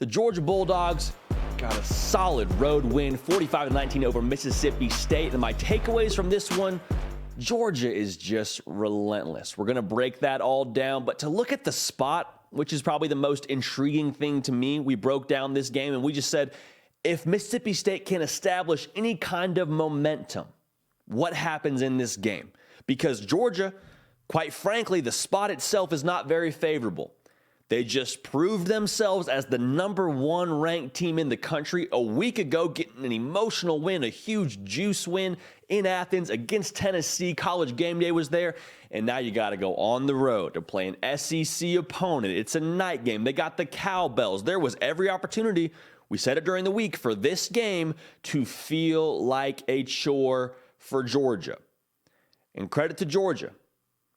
The Georgia Bulldogs got a solid road win, 45-19 over Mississippi State. And my takeaways from this one, Georgia is just relentless. We're going to break that all down. But to look at the spot, which is probably the most intriguing thing to me, we broke down this game and we just said, if Mississippi State can establish any kind of momentum, what happens in this game? Because Georgia, quite frankly, the spot itself is not very favorable. They just proved themselves as the number one ranked team in the country a week ago, getting an emotional win, a huge juice win in Athens against Tennessee. College game day was there, and now you got to go on the road to play an SEC opponent. It's a night game. They got the cowbells. There was every opportunity, we said it during the week, for this game to feel like a chore for Georgia. And credit to Georgia.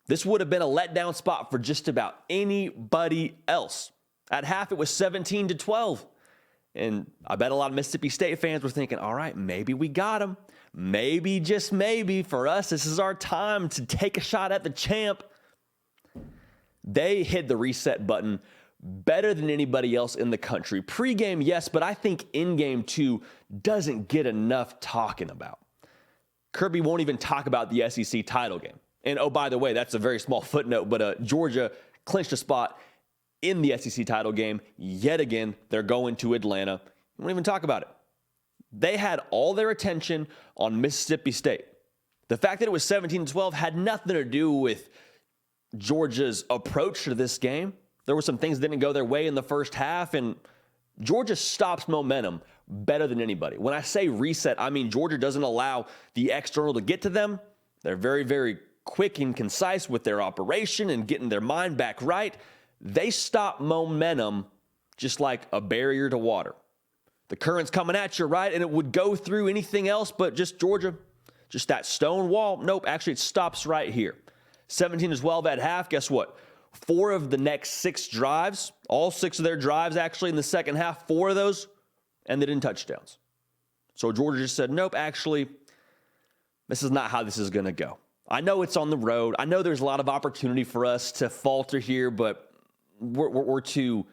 This would have been a letdown spot for just about anybody else. At half, it was 17-12. And I bet a lot of Mississippi State fans were thinking, all right, maybe we got them. Maybe, just maybe, for us, this is our time to take a shot at the champ. They hit the reset button better than anybody else in the country. Pre-game, yes, but I think in-game, too, doesn't get enough talking about. Kirby won't even talk about the SEC title game. And, oh, by the way, that's a very small footnote, but Georgia clinched a spot in the SEC title game. Yet again, they're going to Atlanta. We won't even talk about it. They had all their attention on Mississippi State. The fact that it was 17-12 had nothing to do with Georgia's approach to this game. There were some things that didn't go their way in the first half, and Georgia stops momentum better than anybody. When I say reset, I mean Georgia doesn't allow the external to get to them. They're very, very quick and concise with their operation and getting their mind back right. They stop momentum just like a barrier to water. The current's coming at you, right? And it would go through anything else, but just Georgia, just that stone wall. Nope, actually it stops right here. 17-12 at half. Guess what? 4 of the next 6 drives, all 6 of their drives actually in the second half, 4 of those ended in touchdowns. So Georgia just said, nope, actually, this is not how this is going to go. I know it's on the road. I know there's a lot of opportunity for us to falter here, but we're too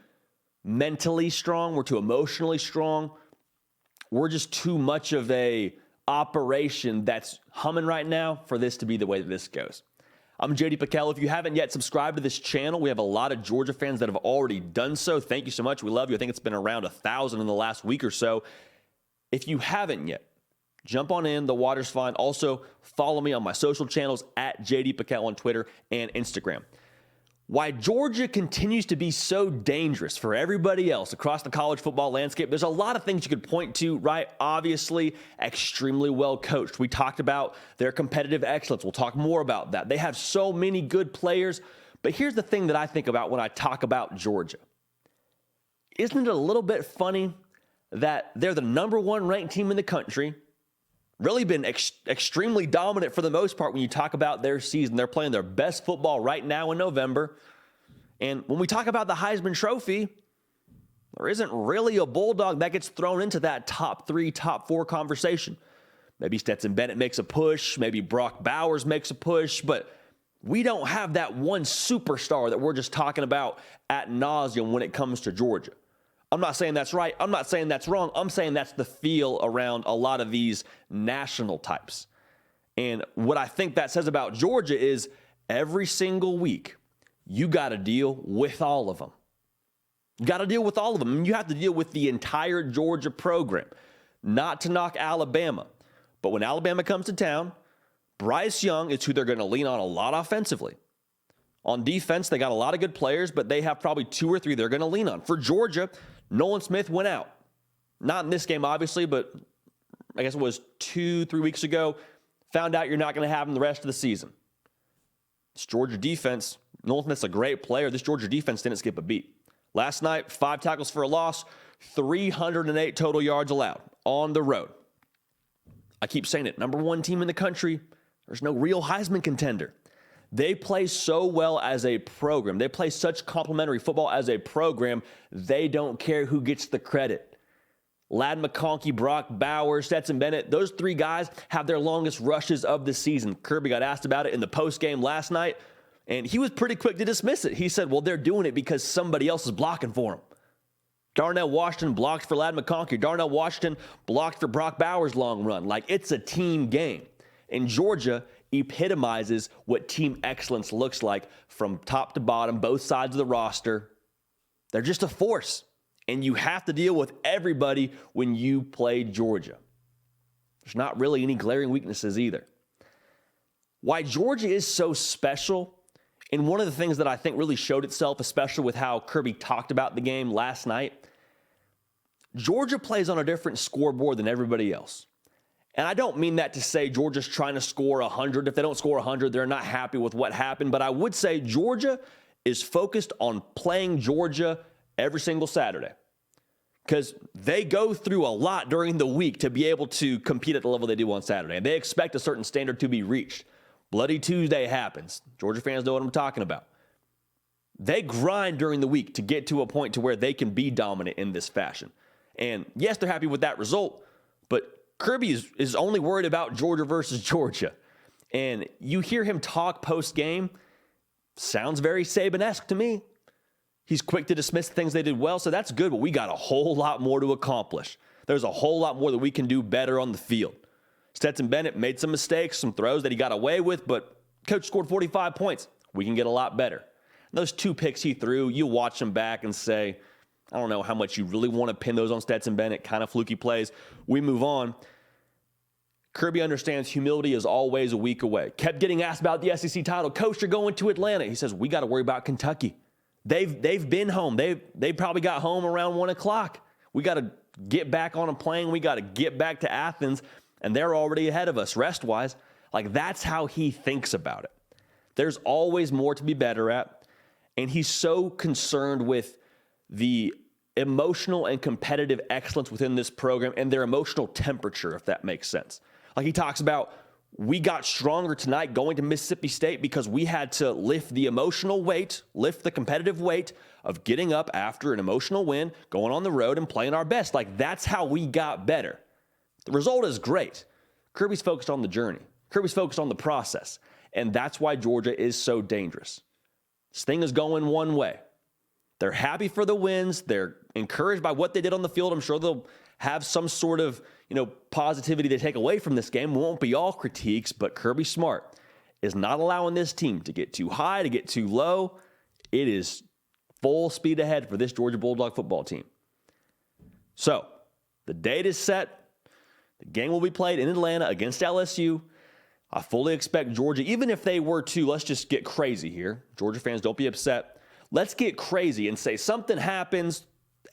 mentally strong. We're too emotionally strong. We're just too much of a operation that's humming right now for this to be the way that this goes. I'm JD Pickell. If you haven't yet subscribed to this channel, we have a lot of Georgia fans that have already done so. Thank you so much. We love you. I think it's been around 1,000 in the last week or so. If you haven't yet, jump on in. The water's fine. Also, follow me on my social channels at JD Pickell on Twitter and Instagram. Why Georgia continues to be so dangerous for everybody else across the college football landscape, there's a lot of things you could point to, right? Obviously, extremely well coached. We talked about their competitive excellence. We'll talk more about that. They have so many good players. But here's the thing that I think about when I talk about Georgia. Isn't it a little bit funny that they're the number one ranked team in the country? Really been extremely dominant for the most part when you talk about their season. They're playing their best football right now in November. And when we talk about the Heisman Trophy, there isn't really a Bulldog that gets thrown into that top 3, top 4 conversation. Maybe Stetson Bennett makes a push. Maybe Brock Bowers makes a push. But we don't have that one superstar that we're just talking about ad nauseum when it comes to Georgia. I'm not saying that's right. I'm not saying that's wrong. I'm saying that's the feel around a lot of these national types. And what I think that says about Georgia is every single week, you got to deal with all of them. You got to deal with all of them. And you have to deal with the entire Georgia program. Not to knock Alabama, but when Alabama comes to town, Bryce Young is who they're going to lean on a lot offensively. On defense, they got a lot of good players, but they have probably 2 or 3 they're going to lean on. For Georgia, Nolan Smith went out. Not in this game, obviously, but I guess it was 2-3 weeks ago. Found out you're not going to have him the rest of the season. This Georgia defense, Nolan Smith's a great player. This Georgia defense didn't skip a beat. Last night, 5 tackles for a loss, 308 total yards allowed on the road. I keep saying it, number 1 team in the country. There's no real Heisman contender. They play so well as a program. They play such complimentary football as a program. They don't care who gets the credit. Ladd McConkey, Brock Bowers, Stetson Bennett, those 3 guys have their longest rushes of the season. Kirby got asked about it in the postgame last night, and he was pretty quick to dismiss it. He said, well, they're doing it because somebody else is blocking for them. Darnell Washington blocked for Ladd McConkey. Darnell Washington blocked for Brock Bowers' long run. Like, it's a team game. And Georgia epitomizes what team excellence looks like from top to bottom, both sides of the roster. They're just a force. And you have to deal with everybody when you play Georgia. There's not really any glaring weaknesses either. Why Georgia is so special, and one of the things that I think really showed itself, especially with how Kirby talked about the game last night, Georgia plays on a different scoreboard than everybody else. And I don't mean that to say Georgia's trying to score 100. If they don't score 100, they're not happy with what happened. But I would say Georgia is focused on playing Georgia every single Saturday, because they go through a lot during the week to be able to compete at the level they do on Saturday. And they expect a certain standard to be reached. Bloody Tuesday happens. Georgia fans know what I'm talking about. They grind during the week to get to a point to where they can be dominant in this fashion. And yes, they're happy with that result, but Kirby is only worried about Georgia versus Georgia. And you hear him talk post-game, sounds very Saban-esque to me. He's quick to dismiss the things they did well, so that's good, but we got a whole lot more to accomplish. There's a whole lot more that we can do better on the field. Stetson Bennett made some mistakes, some throws that he got away with, but coach scored 45 points. We can get a lot better. And those 2 picks he threw, you watch them back and say, I don't know how much you really want to pin those on Stetson Bennett, kind of fluky plays. We move on. Kirby understands humility is always a week away. Kept getting asked about the SEC title. Coach, you're going to Atlanta. He says, we got to worry about Kentucky. They've been home. They probably got home around 1 o'clock. We got to get back on a plane. We got to get back to Athens, and they're already ahead of us rest-wise. Like, that's how he thinks about it. There's always more to be better at, and he's so concerned with the emotional and competitive excellence within this program and their emotional temperature, if that makes sense. Like, he talks about, we got stronger tonight going to Mississippi State because we had to lift the emotional weight, lift the competitive weight of getting up after an emotional win, going on the road and playing our best. Like, that's how we got better. The result is great. Kirby's focused on the journey. Kirby's focused on the process. And that's why Georgia is so dangerous. This thing is going one way. They're happy for the wins. They're encouraged by what they did on the field. I'm sure they'll have some sort of, positivity they take away from this game. It won't be all critiques, but Kirby Smart is not allowing this team to get too high, to get too low. It is full speed ahead for this Georgia Bulldog football team. So, the date is set. The game will be played in Atlanta against LSU. I fully expect Georgia, even if they were to, let's just get crazy here. Georgia fans, don't be upset. Let's get crazy and say something happens,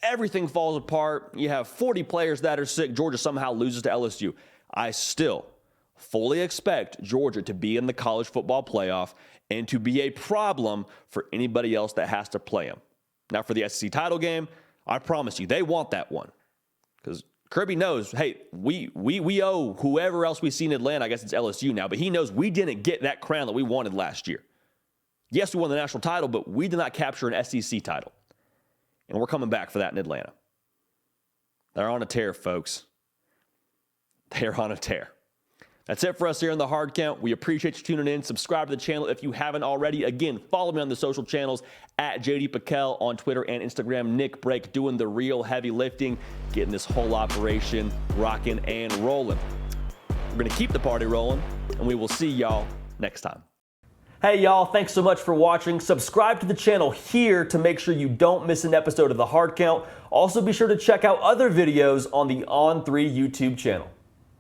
everything falls apart. You have 40 players that are sick. Georgia somehow loses to LSU. I still fully expect Georgia to be in the college football playoff and to be a problem for anybody else that has to play them. Now, for the SEC title game, I promise you, they want that one. Because Kirby knows, hey, we owe whoever else we see in Atlanta, I guess it's LSU now, but he knows we didn't get that crown that we wanted last year. Yes, we won the national title, but we did not capture an SEC title. And we're coming back for that in Atlanta. They're on a tear, folks. They're on a tear. That's it for us here on The Hard Count. We appreciate you tuning in. Subscribe to the channel if you haven't already. Again, follow me on the social channels at JD Pakel on Twitter and Instagram. Nick Brake doing the real heavy lifting, getting this whole operation rocking and rolling. We're going to keep the party rolling, and we will see y'all next time. Hey y'all, thanks so much for watching. Subscribe to the channel here to make sure you don't miss an episode of The Hard Count. Also be sure to check out other videos on the On3 YouTube channel.